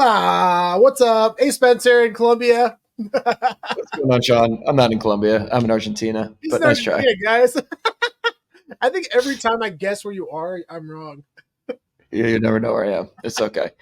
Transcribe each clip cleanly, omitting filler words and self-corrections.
What's up? Hey, Spencer in Colombia. What's going on, Sean? I'm not in Colombia. I'm in Argentina, He's but in nice try. Argentina, guys. I think every time I guess where you are, I'm wrong. You never know where I am. It's okay.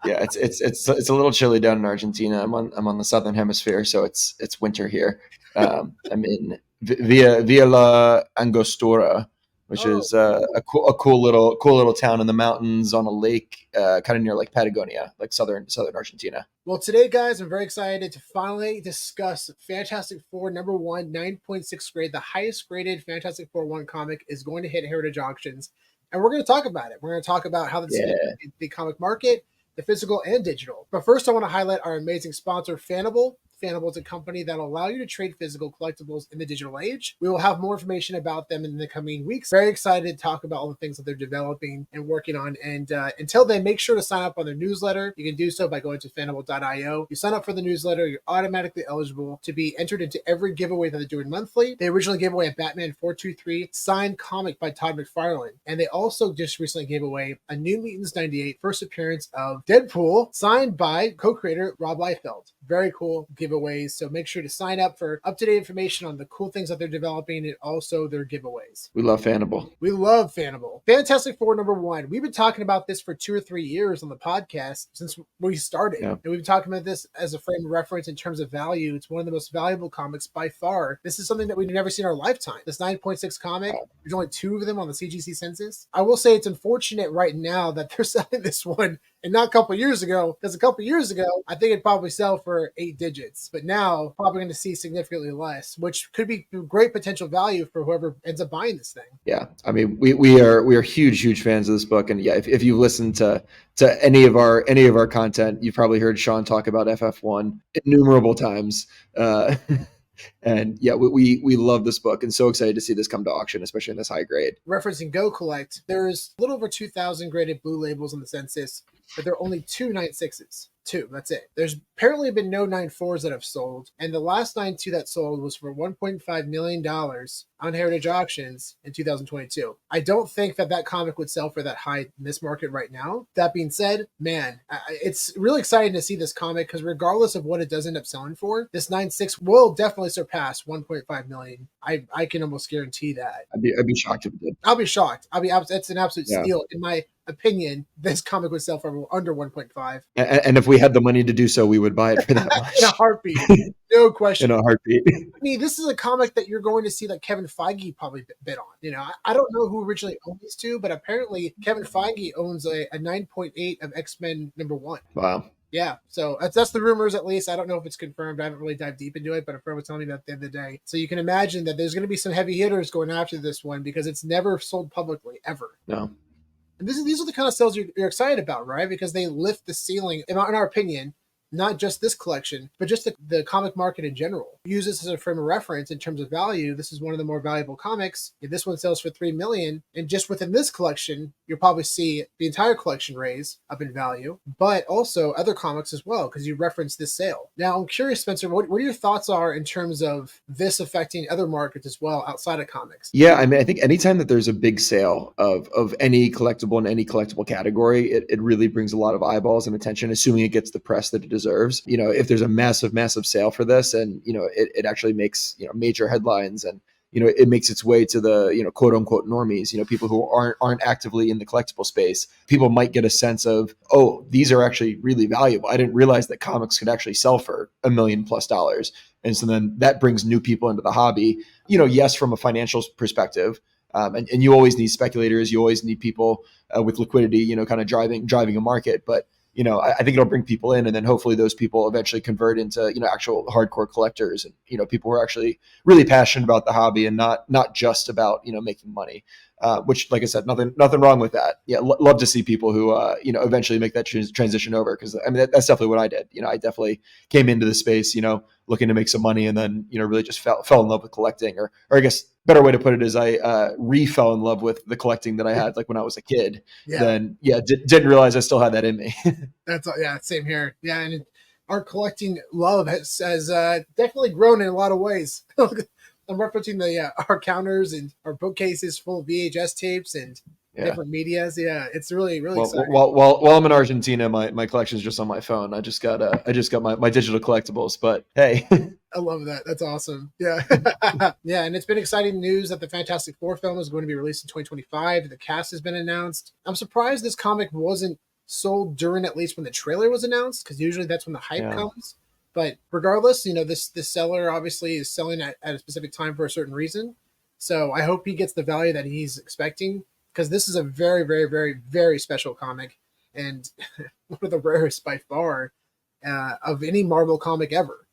Yeah, it's a little chilly down in Argentina. I'm on the southern hemisphere, so it's winter here. I'm in Villa La Angostura, which Oh, is a cool little town in the mountains on a lake, kind of near Lake Patagonia, like southern Argentina. well, today, guys, I'm very excited to finally discuss Fantastic Four #1, 9.6 grade. The highest graded Fantastic Four 1 comic is going to hit Heritage Auctions. And we're going to talk about it. We're going to talk about how this is Yeah. the comic market, the physical and digital. But first, I want to highlight our amazing sponsor, Fanable. Fanable is a company that will allow you to trade physical collectibles in the digital age. We will have more information about them in the coming weeks. Very excited to talk about all the things that they're developing and working on. And until then, make sure to sign up on their newsletter. You can do so by going to fanable.io. You sign up for the newsletter, you're automatically eligible to be entered into every giveaway that they're doing monthly. They originally gave away a Batman 423 signed comic by Todd McFarlane. And they also just recently gave away a New Mutants 98 first appearance of Deadpool signed by co-creator Rob Liefeld. Very cool giveaways. So make sure to sign up for up-to-date information on the cool things that they're developing and also their giveaways. We love Fanable. We love Fanable. Fantastic Four #1. We've been talking about this for 2 or 3 years on the podcast since we started. Yeah. And we've been talking about this as a frame of reference in terms of value. It's one of the most valuable comics by far. This is something that we've never seen in our lifetime. This 9.6 comic, there's only 2 of them on the CGC census. I will say it's unfortunate right now that they're selling this one and not a couple years ago, because a couple years ago, I think it'd probably sell for 8 digits. But now, probably going to see significantly less, which could be great potential value for whoever ends up buying this thing. Yeah, I mean, we are huge fans of this book, and yeah, if you've listened to any of our content, you've probably heard Sean talk about FF1 innumerable times. And yeah, we love this book and so excited to see this come to auction, especially in this high grade. Referencing Go Collect, there's a little over 2,000 graded blue labels on the census, but there are only 2 9.6s. 2, that's it. There's apparently been no 9.4s that have sold, and the last 9.2 that sold was for $1.5 million on Heritage Auctions in 2022. I don't think that comic would sell for that high in this market right now. That being said, man, it's really exciting to see this comic because regardless of what it does end up selling for, this 9.6 will definitely surpass 1.5 million. I can almost guarantee that. I'd be shocked if it did. I'll be shocked. It's an absolute Yeah. steal in my opinion. This comic would sell for under 1.5 And if we had the money to do so, we would buy it for that much. in a heartbeat. No question. In a heartbeat. I mean, this is a comic that you're going to see like Kevin Feige probably bid on. You know, I don't know who originally owned these two, but apparently Kevin Feige owns a 9.8 of X-Men #1. Wow. Yeah, so that's the rumors at least. I don't know if it's confirmed. I haven't really dived deep into it, but a friend was telling me that at the end of the day. So you can imagine that there's going to be some heavy hitters going after this one because it's never sold publicly, ever. No. And these are the kind of sales you're excited about, right? Because they lift the ceiling, in our opinion, not just this collection, but just the comic market in general. Use this as a frame of reference in terms of value. This is one of the more valuable comics. If this one sells for $3 million, and just within this collection, you'll probably see the entire collection raise up in value, but also other comics as well, because you referenced this sale. Now, I'm curious, Spencer, what your thoughts are in terms of this affecting other markets as well outside of comics? Yeah, I mean, I think anytime that there's a big sale of any collectible in any collectible category, it really brings a lot of eyeballs and attention, assuming it gets the press that it deserves. You know, if there's a massive sale for this and, you know, it actually makes, you know, major headlines and, you know, it makes its way to the, you know, quote unquote normies, you know, people who aren't actively in the collectible space. People might get a sense of, oh, these are actually really valuable. I didn't realize that comics could actually sell for $1 million+. And so then that brings new people into the hobby, you know, yes, from a financial perspective. And you always need speculators. You always need people with liquidity, you know, kind of driving a market. But, you know, I think it'll bring people in, and then hopefully those people eventually convert into, you know, actual hardcore collectors and, you know, people who are actually really passionate about the hobby and not just about, you know, making money. Which, like I said, nothing wrong with that. Yeah, love to see people who, you know, eventually make that transition over, because I mean that's definitely what I did. You know, I definitely came into the space, you know, looking to make some money, and then, you know, really just fell in love with collecting, or I guess better way to put it is I re-fell in love with the collecting that I had like when I was a kid. Yeah. Then didn't realize I still had that in me. Yeah, same here. Yeah, and our collecting love has definitely grown in a lot of ways. I'm referencing our counters and our bookcases full of VHS tapes and Yeah. different medias. Yeah, it's really, really Well, exciting. while I'm in Argentina, my collection is just on my phone. I just got my digital collectibles. But hey, I love that. That's awesome. Yeah. Yeah. And it's been exciting news that the Fantastic Four film is going to be released in 2025. The cast has been announced. I'm surprised this comic wasn't sold during at least when the trailer was announced, because usually that's when the hype yeah, comes. But regardless, this seller obviously is selling at a specific time for a certain reason. So I hope he gets the value that he's expecting, because this is a very, very, very, very special comic, and one of the rarest by far of any Marvel comic ever.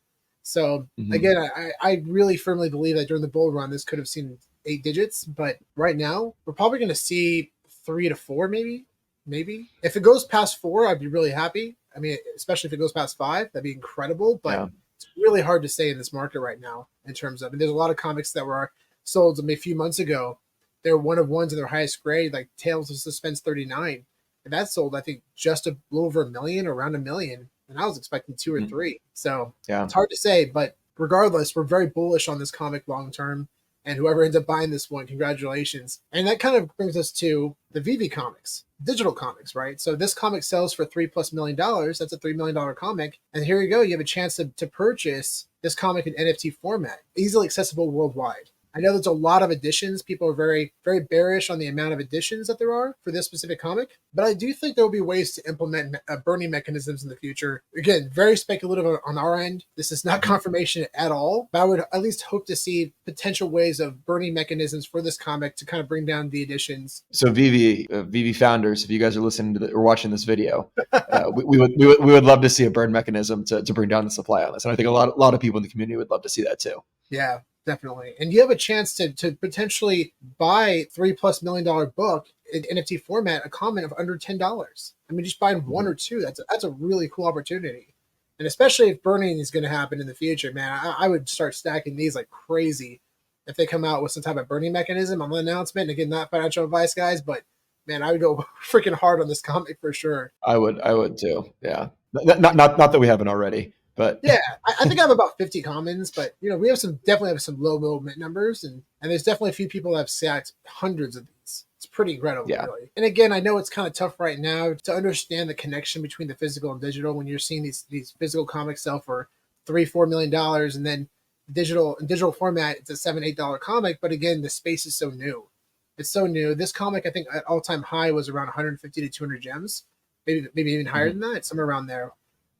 So hmm again, I really firmly believe that during the bull run, this could have seen 8 digits, but right now we're probably going to see 3 to 4, maybe. Maybe if it goes past 4, I'd be really happy. I mean, especially if it goes past 5, that'd be incredible. But yeah, it's really hard to say in this market right now in terms of. I mean, there's a lot of comics that were sold a few months ago. They're one of ones in their highest grade, like Tales of Suspense 39, and that sold I think just a little over a million, around a million, and I was expecting 2 or 3. So yeah. it's hard to say, but regardless, we're very bullish on this comic long term. And whoever ends up buying this one, congratulations. And that kind of brings us to the VeVe comics, digital comics, right? So this comic sells for $3+ million. That's a $3 million comic. And here you go. You have a chance to purchase this comic in NFT format, easily accessible worldwide. I know there's a lot of editions. People are very, very bearish on the amount of editions that there are for this specific comic, but I do think there will be ways to implement burning mechanisms in the future. Again, very speculative on our end. This is not confirmation at all, but I would at least hope to see potential ways of burning mechanisms for this comic to kind of bring down the editions. So VeVe founders, if you guys are listening to or watching this video, we would love to see a burn mechanism to bring down the supply on this, and I think a lot of people in the community would love to see that too. Yeah, definitely. And you have a chance to potentially buy $3+ million book in NFT format, a comment of under $10. I mean, just buying one or two, that's a really cool opportunity. And especially if burning is going to happen in the future, man, I would start stacking these like crazy if they come out with some type of burning mechanism on the announcement. And again, not financial advice, guys, but man, I would go freaking hard on this comic for sure. I would too. Yeah, not that we haven't already, but Yeah, I think I have about 50 commons, but we have definitely have some low movement numbers, and there's definitely a few people that have stacked hundreds of these. It's pretty incredible, yeah, really. And again, I know it's kind of tough right now to understand the connection between the physical and digital when you're seeing these physical comics sell for $3-4 million, and then digital format it's a $7-8 comic. But again, the space is so new. It's so new. This comic, I think, at all time high was around 150 to 200 gems, maybe even higher hmm than that, somewhere around there.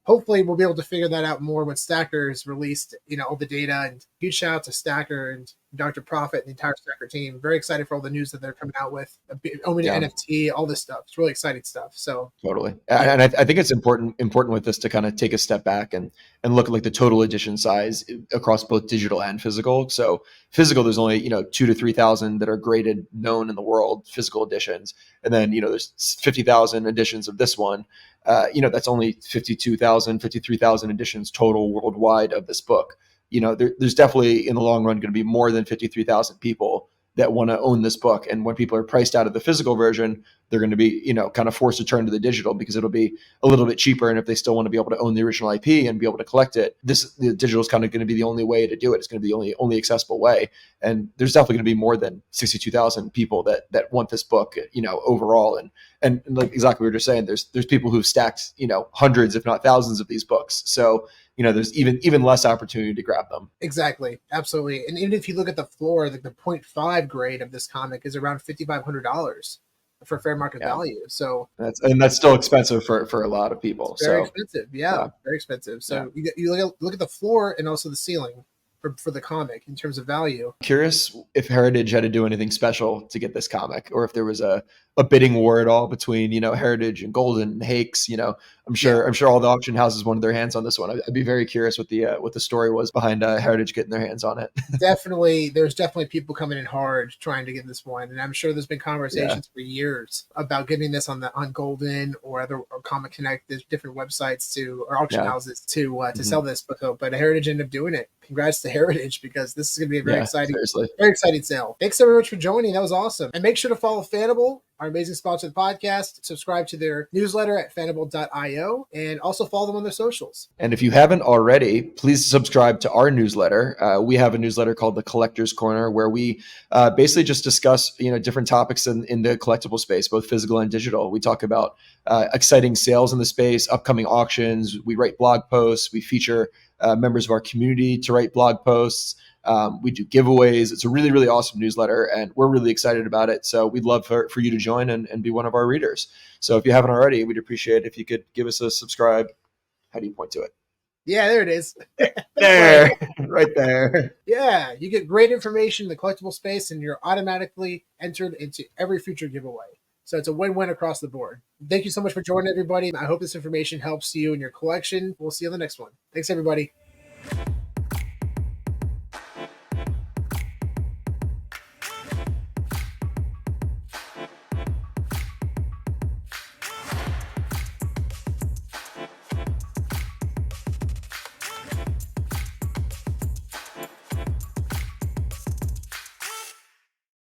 Hopefully we'll be able to figure that out more when Stacker is released, all the data. And huge shout out to Stacker and Dr. Profit and the entire Stacker team. Very excited for all the news that they're coming out with. Owning an yeah. NFT, all this stuff. It's really exciting stuff. So Totally, yeah, and I think it's important with this to kind of take a step back and look at like the total edition size across both digital and physical. So physical, there's only 2,000 to 3,000 that are graded known in the world physical editions, and then there's 50,000 editions of this one. That's only 52,000, 53,000 editions total worldwide of this book. There's definitely in the long run going to be more than 53,000 people that want to own this book, and when people are priced out of the physical version, they're going to be kind of forced to turn to the digital because it'll be a little bit cheaper. And if they still want to be able to own the original IP and be able to collect it, the digital is kind of going to be the only way to do it. It's going to be the only accessible way. And there's definitely going to be more than 62,000 people that want this book, overall. And like exactly what we were just saying, there's people who've stacked hundreds, if not thousands, of these books. So there's even less opportunity to grab them. exactly. Absolutely. And even if you look at the floor, like the 0.5 grade of this comic is around $5,500 for fair market Yeah, value. So that's still expensive for a lot of people. very So expensive. Yeah, yeah, very expensive. yeah. So you look at the floor and also the ceiling for the comic in terms of value. Curious if Heritage had to do anything special to get this comic, or if there was a bidding war at all between Heritage and Golden and Hakes. I'm Yeah, sure all the auction houses wanted their hands on this one. I'd be very curious what the story was behind Heritage getting their hands on it. there's definitely people coming in hard trying to get this one, and I'm sure there's been Yeah. conversations for years about getting this on Golden or other or Comic Connect. There's different websites or auction Yeah. houses to hmm sell this, but Heritage ended up doing it. Congrats to Heritage, because this is going to be a Yeah. Seriously. very exciting sale. Thanks so very much for joining. That was awesome, and make sure to follow Fanable. our amazing sponsor of the podcast. Subscribe to their newsletter at fanable.io and also follow them on their socials. And if you haven't already, please subscribe to our newsletter. We have a newsletter called The Collector's Corner, where we basically just discuss different topics in the collectible space, both physical and digital. We talk about exciting sales in the space, upcoming auctions. We write blog posts. We feature members of our community to write blog posts. We do giveaways. It's a really, really awesome newsletter, and we're really excited about it. So we'd love for you to join and be one of our readers. So if you haven't already, we'd appreciate it if you could give us a subscribe. How do you point to it? Yeah, there it is. There, right there. Yeah, you get great information in the collectible space, and you're automatically entered into every future giveaway. So it's a win-win across the board. Thank you so much for joining, everybody. I hope this information helps you in your collection. We'll see you on the next one. Thanks, everybody.